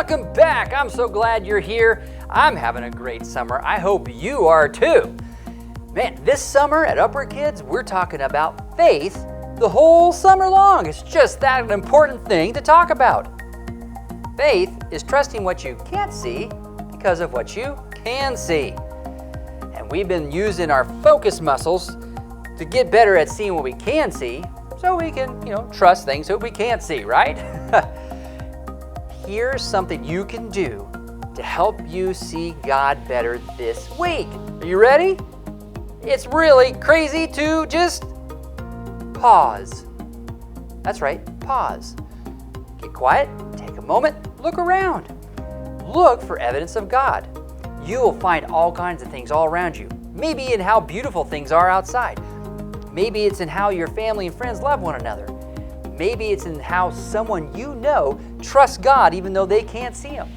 Welcome back. I'm so glad you're here. I'm having a great summer. I hope you are too. Man, this summer at Upward Kids, we're talking about faith the whole summer long. It's just that an important thing to talk about. Faith is trusting what you can't see because of what you can see. And we've been using our focus muscles to get better at seeing what we can see so we can, trust things that we can't see, right? Here's something you can do to help you see God better this week. Are you ready? It's really crazy to just pause. That's right, pause. Get quiet, take a moment, look around. Look for evidence of God. You will find all kinds of things all around you. Maybe in how beautiful things are outside. Maybe it's in how your family and friends love one another. Maybe it's in how someone you know trusts God even though they can't see Him.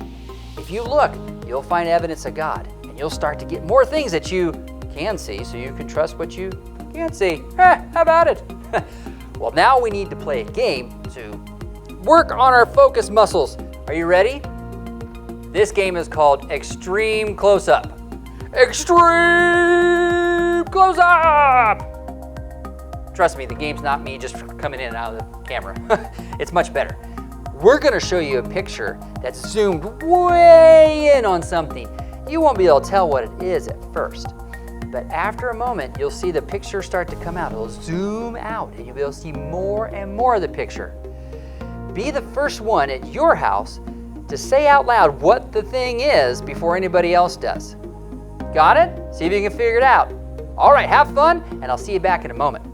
If you look, you'll find evidence of God, and you'll start to get more things that you can see so you can trust what you can't see. How about it? Well, now we need to play a game to work on our focus muscles. Are you ready? This game is called Extreme Close-Up. Extreme Close-Up! Trust me, the game's not me just coming in and out of the camera. It's much better. We're gonna show you a picture that's zoomed way in on something. You won't be able to tell what it is at first, but after a moment, you'll see the picture start to come out. It'll zoom out and you'll be able to see more and more of the picture. Be the first one at your house to say out loud what the thing is before anybody else does. Got it? See if you can figure it out. All right, have fun, and I'll see you back in a moment.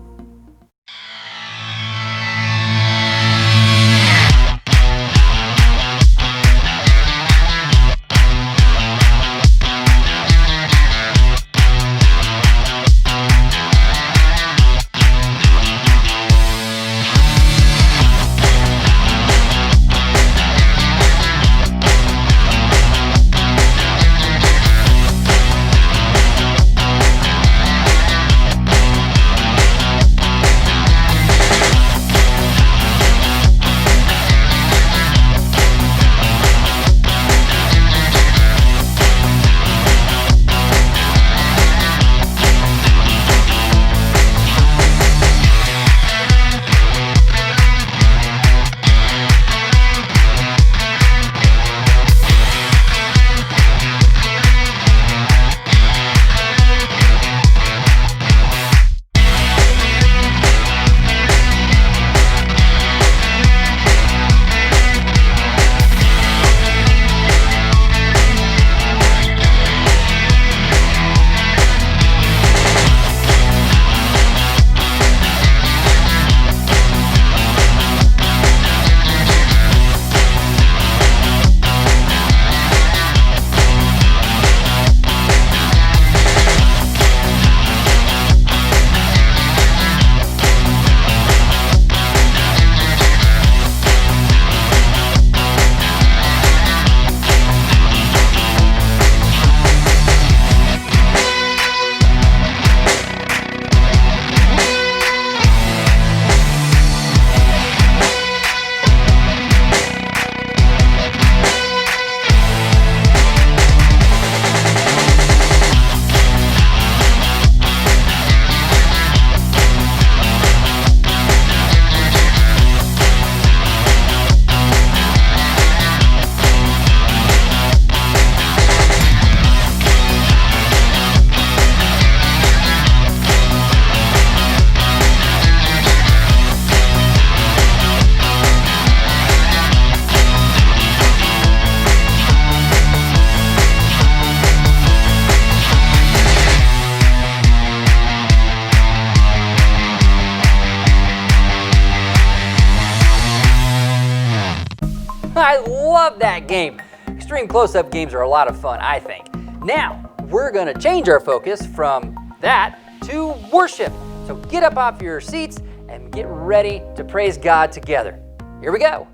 I love that game. Extreme close-up games are a lot of fun, I think. Now, we're gonna change our focus from that to worship. So get up off your seats and get ready to praise God together. Here we go.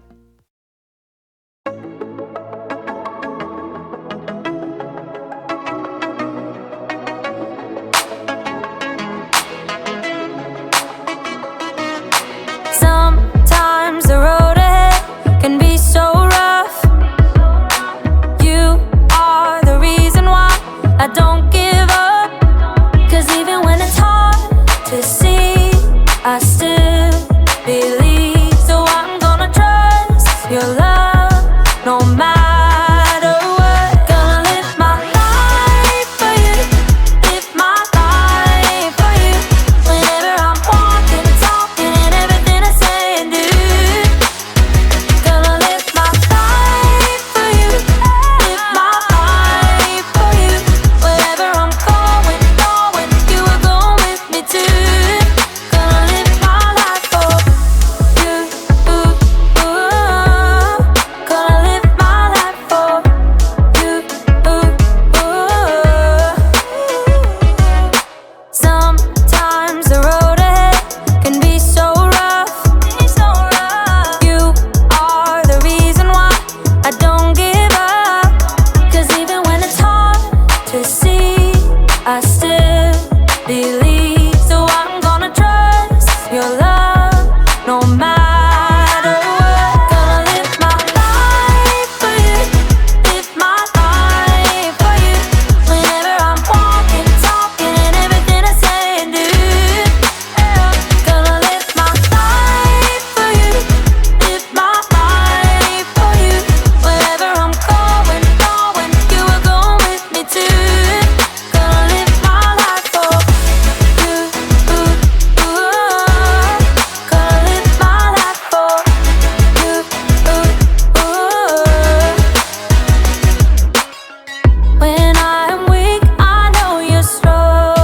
Sometimes the road ahead can be so rough. to see. I still believe, so I'm gonna trust your love no matter what. Gonna live my life for you, live my life for you. Whenever I'm walking, talking, and everything I say and do. Gonna live my life for you, live my life for you. Wherever I'm going, you are going with me too. Gonna live my life for you, gonna live my life for you, When I am weak, I know you're strong.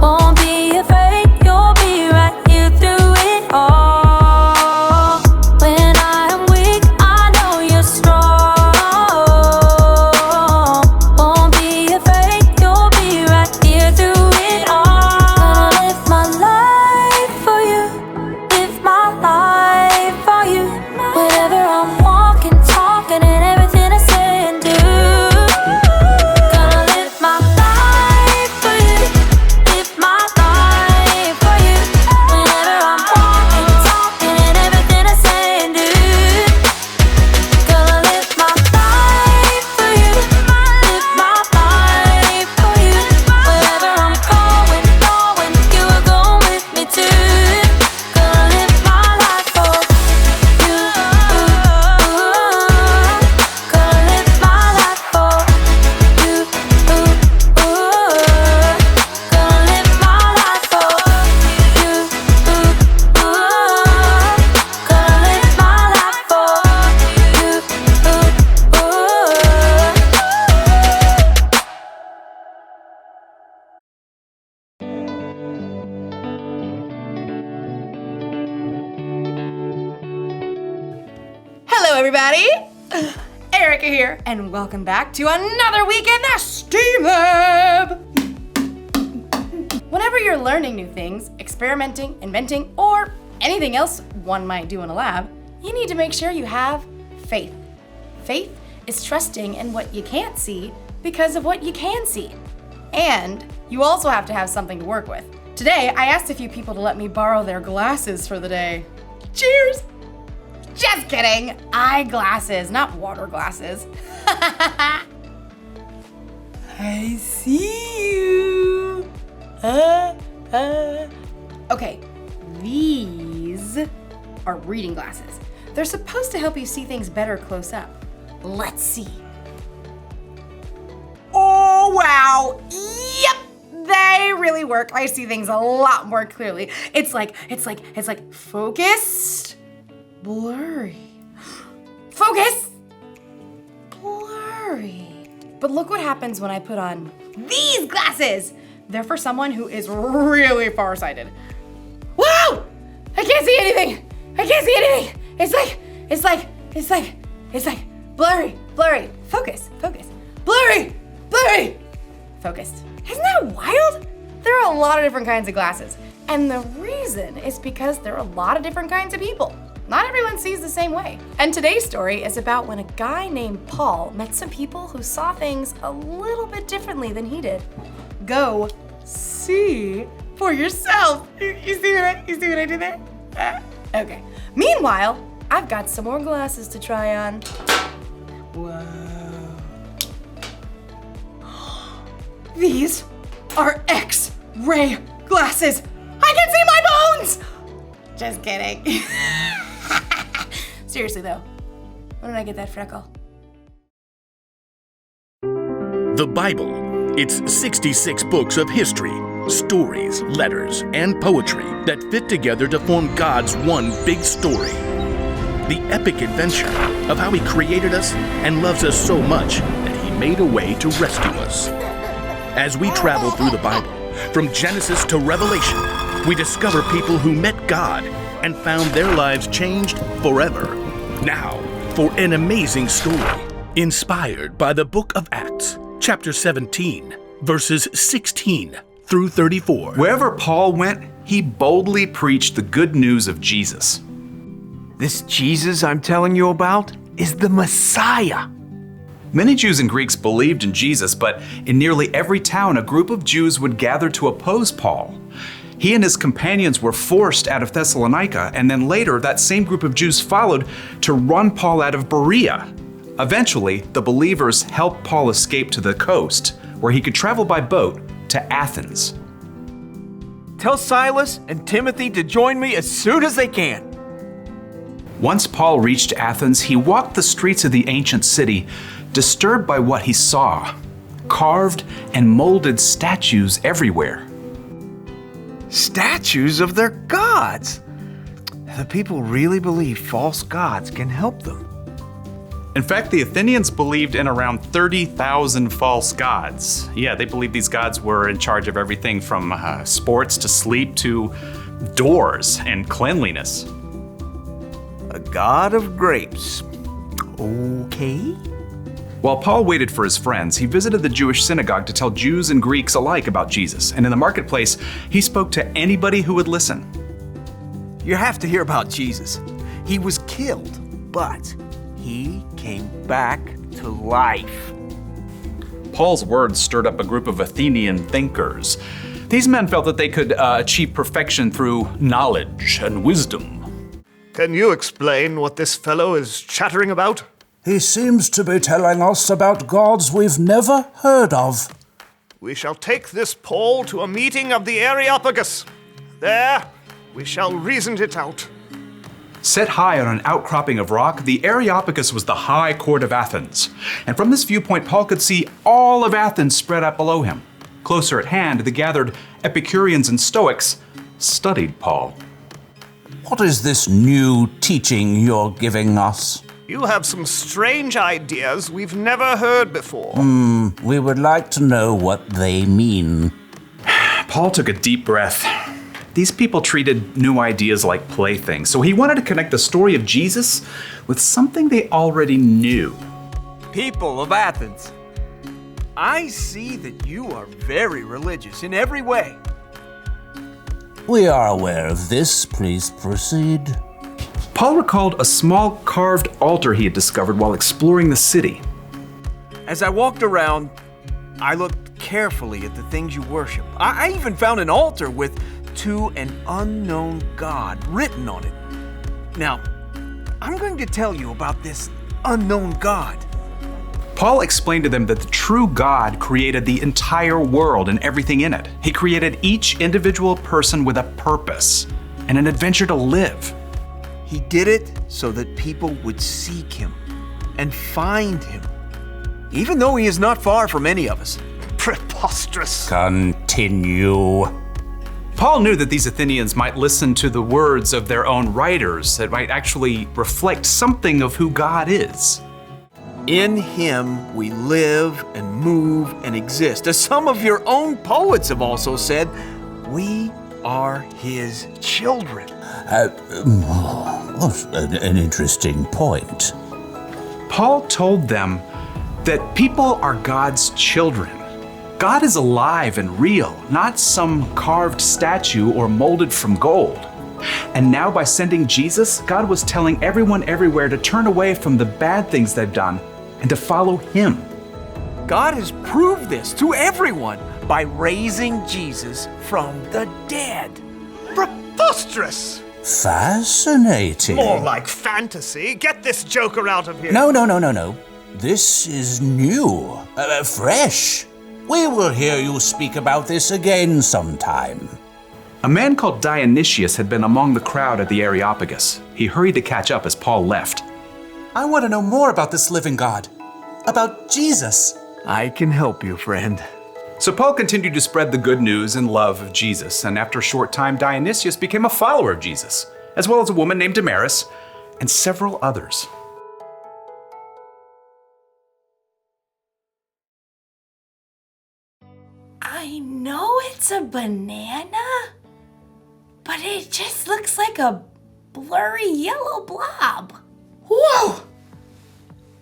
Won't be afraid, you'll be right here through it all. When I am weak, I know you're strong. Won't be afraid, you'll be right here through it all. Gonna live my life for you, live my life for you. Whenever I'm walking, talking, and everything I say and do. Gonna live my life for you, live my life for you. Whenever I'm walking, talking, and everything I say and do. Gonna live my life for you, live my life for you. Wherever I'm going, you are going with me too. Gonna live my life for you, gonna live my life for you, gonna live my life for you, gonna live my life Hello, everybody. Erica here, and welcome back to another week in the STEAM Lab. Whenever you're learning new things, experimenting, inventing, or anything else one might do in a lab, you need to make sure you have faith. Faith is trusting in what you can't see because of what you can see. And you also have to have something to work with. Today, I asked a few people to let me borrow their glasses for the day. Cheers! Just kidding. Eyeglasses, not water glasses. I see you. Okay, these are reading glasses. They're supposed to help you see things better close up. Let's see. Oh, wow. Yep, they really work. I see things a lot more clearly. It's like focused, blurry. Focus, blurry. But look what happens when I put on these glasses. They're for someone who is really farsighted. Wow! I can't see anything. I can't see anything. It's like blurry. Focus. Blurry. Focused. Isn't that wild? There are a lot of different kinds of glasses. And the reason is because there are a lot of different kinds of people. Not everyone sees the same way. And today's story is about when a guy named Paul met some people who saw things a little bit differently than he did. Go see for yourself. You see what I did there? Okay. Meanwhile, I've got some more glasses to try on. Whoa. These are X-ray glasses. I can see my bones! Just kidding. Seriously though, when did I get that freckle? The Bible. It's 66 books of history, stories, letters, and poetry that fit together to form God's one big story. The epic adventure of how He created us and loves us so much that He made a way to rescue us. As we travel through the Bible, from Genesis to Revelation, we discover people who met God and found their lives changed forever. Now, for an amazing story inspired by the book of Acts, chapter 17, verses 16 through 34. Wherever Paul went, he boldly preached the good news of Jesus. This Jesus I'm telling you about is the Messiah. Many Jews and Greeks believed in Jesus, but in nearly every town, a group of Jews would gather to oppose Paul. He and his companions were forced out of Thessalonica, and then later that same group of Jews followed to run Paul out of Berea. Eventually, the believers helped Paul escape to the coast, where he could travel by boat to Athens. Tell Silas and Timothy to join me as soon as they can. Once Paul reached Athens, he walked the streets of the ancient city, disturbed by what he saw. Carved and molded statues everywhere. Statues of their gods. The people really believe false gods can help them. In fact, the Athenians believed in around 30,000 false gods. Yeah, they believed these gods were in charge of everything from sports to sleep to doors and cleanliness. A god of grapes. Okay. While Paul waited for his friends, he visited the Jewish synagogue to tell Jews and Greeks alike about Jesus. And in the marketplace, he spoke to anybody who would listen. You have to hear about Jesus. He was killed, but he came back to life. Paul's words stirred up a group of Athenian thinkers. These men felt that they could achieve perfection through knowledge and wisdom. Can you explain what this fellow is chattering about? He seems to be telling us about gods we've never heard of. We shall take this Paul to a meeting of the Areopagus. There, we shall reason it out. Set high on an outcropping of rock, the Areopagus was the high court of Athens. And from this viewpoint, Paul could see all of Athens spread out below him. Closer at hand, the gathered Epicureans and Stoics studied Paul. What is this new teaching you're giving us? You have some strange ideas we've never heard before. We would like to know what they mean. Paul took a deep breath. These people treated new ideas like playthings, so he wanted to connect the story of Jesus with something they already knew. People of Athens, I see that you are very religious in every way. We are aware of this. Please proceed. Paul recalled a small carved altar he had discovered while exploring the city. As I walked around, I looked carefully at the things you worship. I even found an altar with "To an Unknown God" written on it. Now, I'm going to tell you about this unknown God. Paul explained to them that the true God created the entire world and everything in it. He created each individual person with a purpose and an adventure to live. He did it so that people would seek him and find him, even though he is not far from any of us. Preposterous. Continue. Paul knew that these Athenians might listen to the words of their own writers that might actually reflect something of who God is. In him we live and move and exist. As some of your own poets have also said, we are his children. An interesting point. Paul told them that people are God's children. God is alive and real, not some carved statue or molded from gold. And now by sending Jesus, God was telling everyone everywhere to turn away from the bad things they've done and to follow him. God has proved this to everyone by raising Jesus from the dead. Preposterous. Fascinating. More like fantasy. Get this joker out of here. No. This is new, fresh. We will hear you speak about this again sometime. A man called Dionysius had been among the crowd at the Areopagus. He hurried to catch up as Paul left. I want to know more about this living God, about Jesus. I can help you, friend. So Paul continued to spread the good news and love of Jesus, and after a short time, Dionysius became a follower of Jesus, as well as a woman named Damaris and several others. I know it's a banana, but it just looks like a blurry yellow blob. Whoa!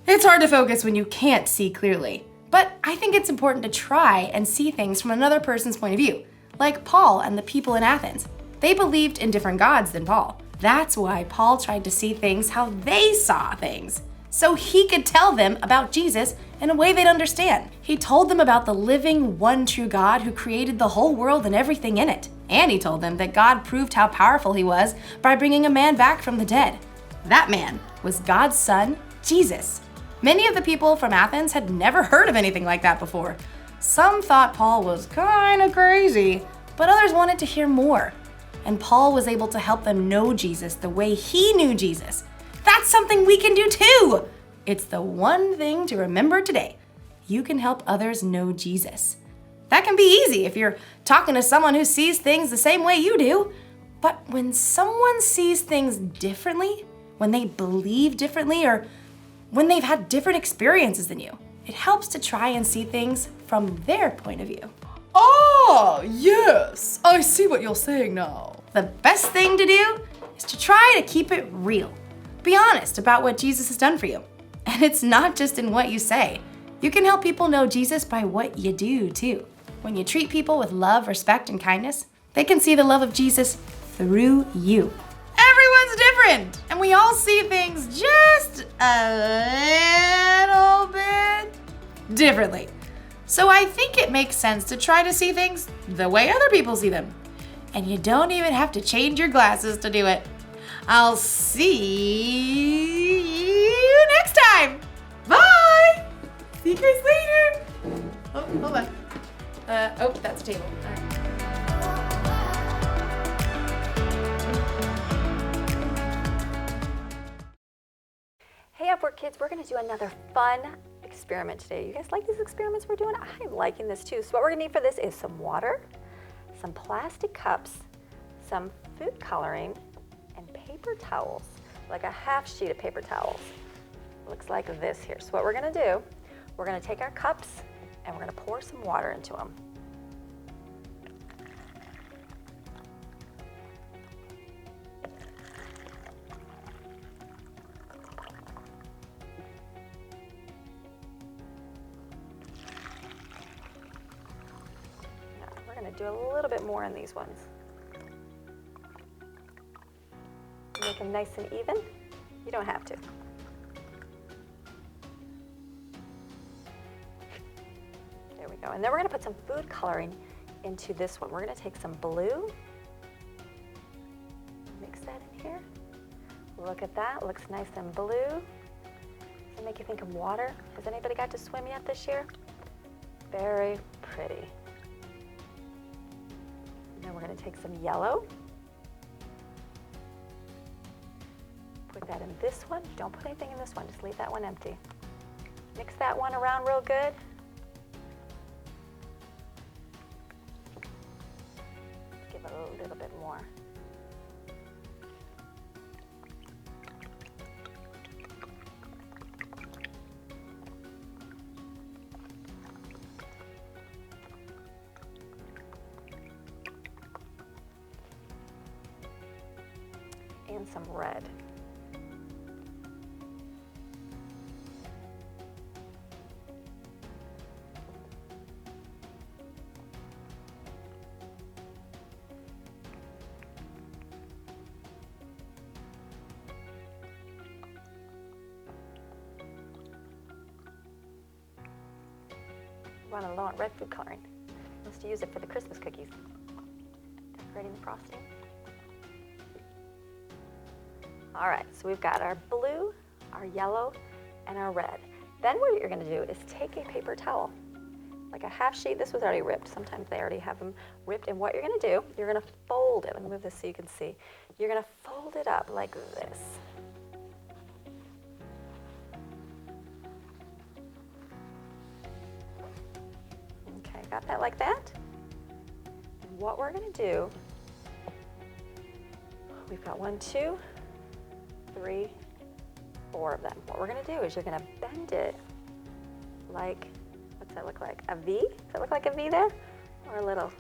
It's hard to focus when you can't see clearly, but I think it's important to try and see things from another person's point of view, like Paul and the people in Athens. They believed in different gods than Paul. That's why Paul tried to see things how they saw things. so he could tell them about Jesus in a way they'd understand. He told them about the living, one true God who created the whole world and everything in it. And he told them that God proved how powerful he was by bringing a man back from the dead. That man was God's son, Jesus. Many of the people from Athens had never heard of anything like that before. Some thought Paul was kind of crazy, but others wanted to hear more. And Paul was able to help them know Jesus the way he knew Jesus. That's something we can do too. It's the one thing to remember today. You can help others know Jesus. That can be easy if you're talking to someone who sees things the same way you do. But when someone sees things differently, when they believe differently, or when they've had different experiences than you, it helps to try and see things from their point of view. Oh, yes, I see what you're saying now. The best thing to do is to try to keep it real. Be honest about what Jesus has done for you. And it's not just in what you say. You can help people know Jesus by what you do too. When you treat people with love, respect, and kindness, they can see the love of Jesus through you. Everyone's different, and we all see things just a little bit differently. So I think it makes sense to try to see things the way other people see them. And you don't even have to change your glasses to do it. I'll see you next time. Bye. See you guys later. Oh, hold on. That's a table. All right. Hey Upward Kids, we're going to do another fun experiment today. You guys like these experiments we're doing? I'm liking this too. So what we're going to need for this is some water, some plastic cups, some food coloring, and paper towels, like a half sheet of paper towels. Looks like this here. So what we're going to do, we're going to take our cups and we're going to pour some water into them. Do a little bit more in these ones. Make them nice and even. You don't have to. There we go. And then we're going to put some food coloring into this one. We're going to take some blue. Mix that in here. Look at that. Looks nice and blue. Does it make you think of water? Has anybody got to swim yet this year? Very pretty. Then we're going to take some yellow, put that in this one. Don't put anything in this one, just leave that one empty. Mix that one around real good. Give it a little bit more. And some red. Running low on red food coloring. Let's use it for the Christmas cookies. Decorating the frosting. All right, so we've got our blue, our yellow, and our red. Then what you're gonna do is take a paper towel, like a half sheet. This was already ripped. Sometimes they already have them ripped. And what you're gonna do, you're gonna fold it. Let me move this so you can see. You're gonna fold it up like this. Okay, got that like that? And what we're gonna do, we've got 1, 2, 3, 4 of them. What we're gonna do is you're gonna bend it like, what's that look like? A V? Does that look like a V there? Or a little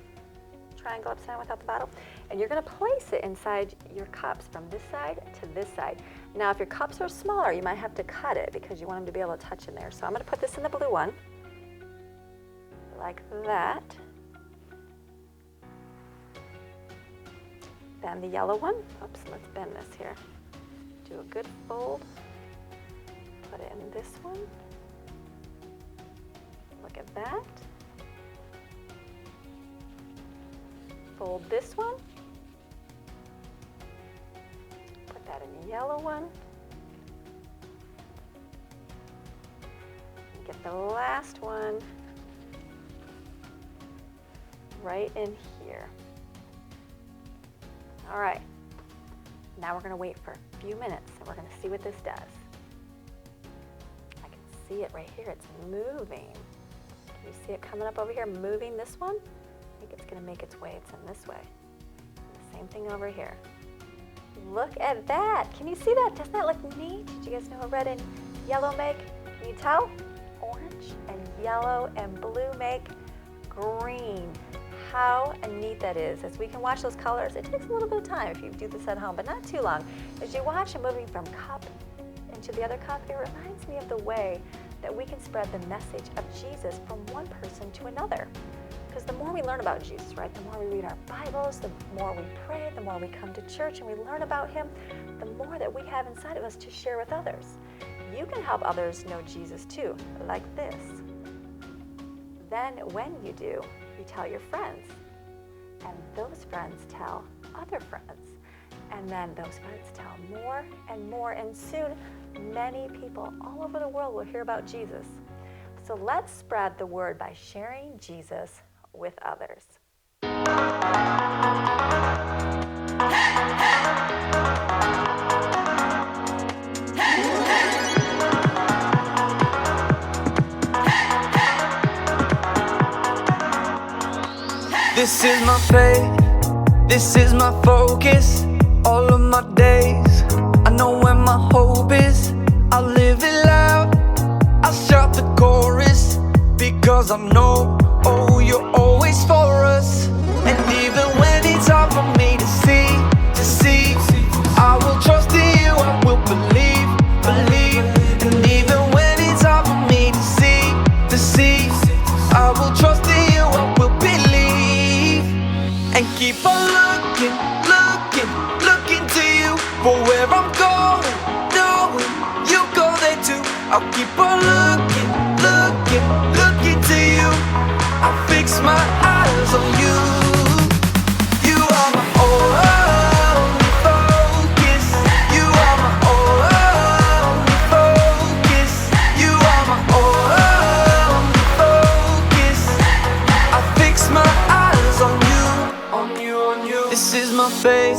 triangle upside down without the bottle? And you're gonna place it inside your cups from this side to this side. Now, if your cups are smaller, you might have to cut it because you want them to be able to touch in there. So I'm gonna put this in the blue one, like that. Then the yellow one, oops, let's bend this here. Do a good fold, put it in this one. Look at that. Fold this one. Put that in the yellow one. And get the last one right in here. All right. Now we're going to wait for a few minutes and we're going to see what this does. I can see it right here. It's moving. Can you see it coming up over here, moving this one? I think it's going to make its way. It's in this way. The same thing over here. Look at that. Can you see that? Doesn't that look neat? Did you guys know what red and yellow make? Can you tell? Orange and yellow and blue make green. How neat that is. As we can watch those colors, it takes a little bit of time if you do this at home, but not too long. As you watch them moving from cup into the other cup, it reminds me of the way that we can spread the message of Jesus from one person to another. Because the more we learn about Jesus, right, the more we read our Bibles, the more we pray, the more we come to church and we learn about him, the more that we have inside of us to share with others. You can help others know Jesus too, like this. Then when you do, you tell your friends, and those friends tell other friends, and then those friends tell more and more, and soon many people all over the world will hear about Jesus. So let's spread the word by sharing Jesus with others. This is my faith, this is my focus, all of my days. I know where my hope is, I live it loud, I shout the chorus, because I know, oh, you're always for us. And even when it's hard for me to see, I will trust in you, I will believe. And even when it's hard for me to see, I will trust in you, I will believe. And keep on looking to you for where I'm going, knowing you go there too. I'll keep on looking to you. I fix my eyes on you. You are my only focus. You are my only focus. You are my only focus. I fix my eyes on you. This is my faith,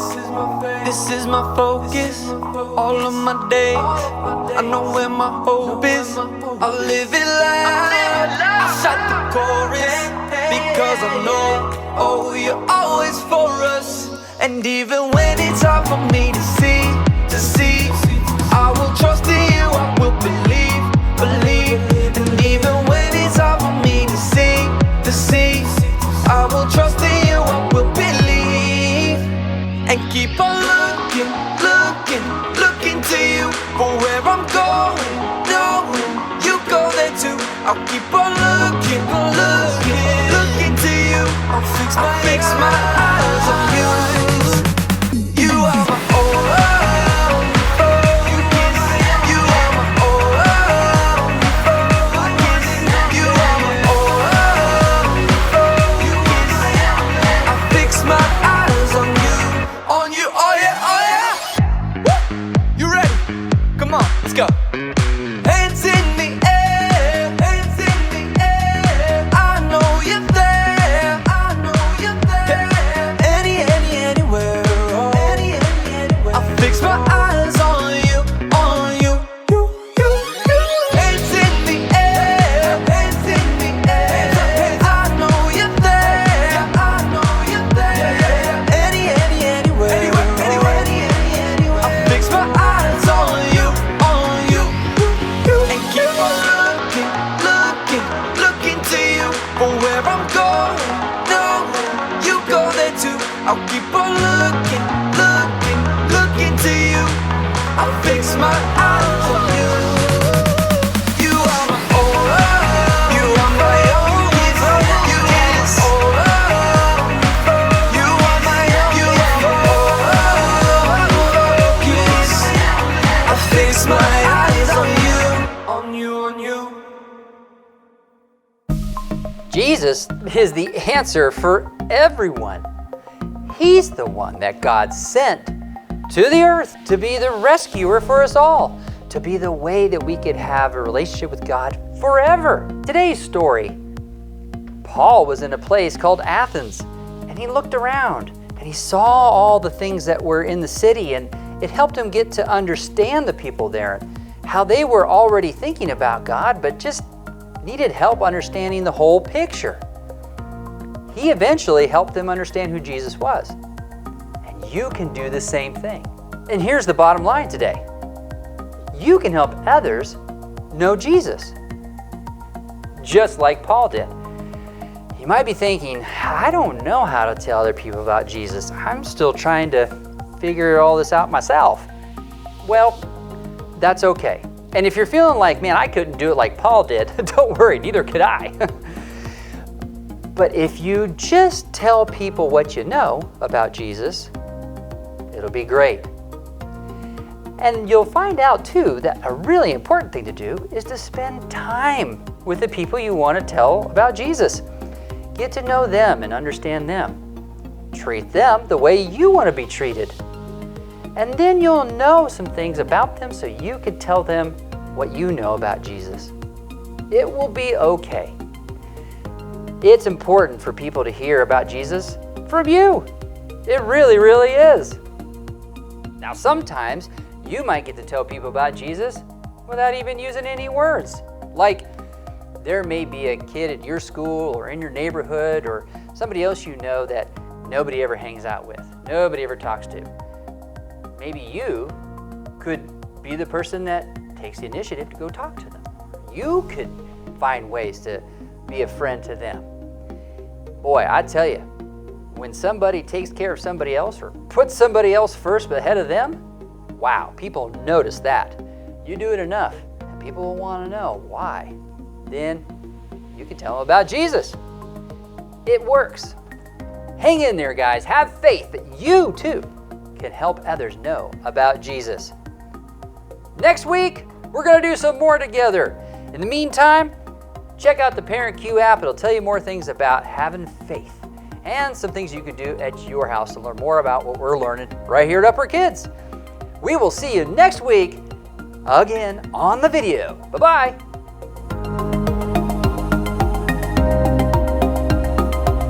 this is my focus, all of my days. I know where my hope is, I'll live it loud. I shout the chorus, because I know, oh, you're always for us. And even when it's hard for me to see, I will trust in you, I will believe. And even when it's hard for me to see, I will trust in you, I will believe. And keep on looking to you for where I'm going, knowing you go there too. I'll keep on looking to you. I'll fix my eyes on you. You are my only focus. You are my only focus. You are my only focus. I fix my eyes on you, oh yeah. Woo! You ready? Come on, let's go. Hands in the air, hands in the air. I know you're there, I know you're there. Anywhere, oh. Anywhere. I fix my eyes on you. Hands in the air, hands in the air. I know you're there, I know you're there. Anywhere, oh. I fix my eyes on you. And keep on looking to you for where I'm going, knowing you go there too. I'll keep on looking to you. I'll fix my eyes on you. You are my only, you are my only focus. You are my only focus. I fix my eyes on you. Jesus is the answer for everyone. He's the one that God sent to the earth to be the rescuer for us all, to be the way that we could have a relationship with God forever. Today's story, Paul was in a place called Athens, and he looked around and he saw all the things that were in the city, and it helped him get to understand the people there, how they were already thinking about God, but just needed help understanding the whole picture. He eventually helped them understand who Jesus was. And you can do the same thing. And here's the bottom line today. You can help others know Jesus, just like Paul did. You might be thinking, I don't know how to tell other people about Jesus. I'm still trying to figure all this out myself. Well, that's okay. And if you're feeling like, man, I couldn't do it like Paul did, don't worry, neither could I. But if you just tell people what you know about Jesus, it'll be great. And you'll find out too that a really important thing to do is to spend time with the people you want to tell about Jesus. Get to know them and understand them. Treat them the way you want to be treated. And then you'll know some things about them so you can tell them what you know about Jesus. It will be okay. It's important for people to hear about Jesus from you. It really, really is. Now, sometimes you might get to tell people about Jesus without even using any words. Like, there may be a kid at your school or in your neighborhood or somebody else you know that nobody ever hangs out with, nobody ever talks to. Maybe you could be the person that takes the initiative to go talk to them. You could find ways to be a friend to them. Boy, I tell you, when somebody takes care of somebody else or puts somebody else first ahead of them, wow, people notice that. You do it enough, and people will want to know why. Then you can tell them about Jesus. It works. Hang in there, guys. Have faith that you too can help others know about Jesus. Next week, we're going to do some more together. In the meantime, check out the Parent Q app. It'll tell you more things about having faith and some things you can do at your house to learn more about what we're learning right here at Upward Kids. We will see you next week again on the video. Bye-bye.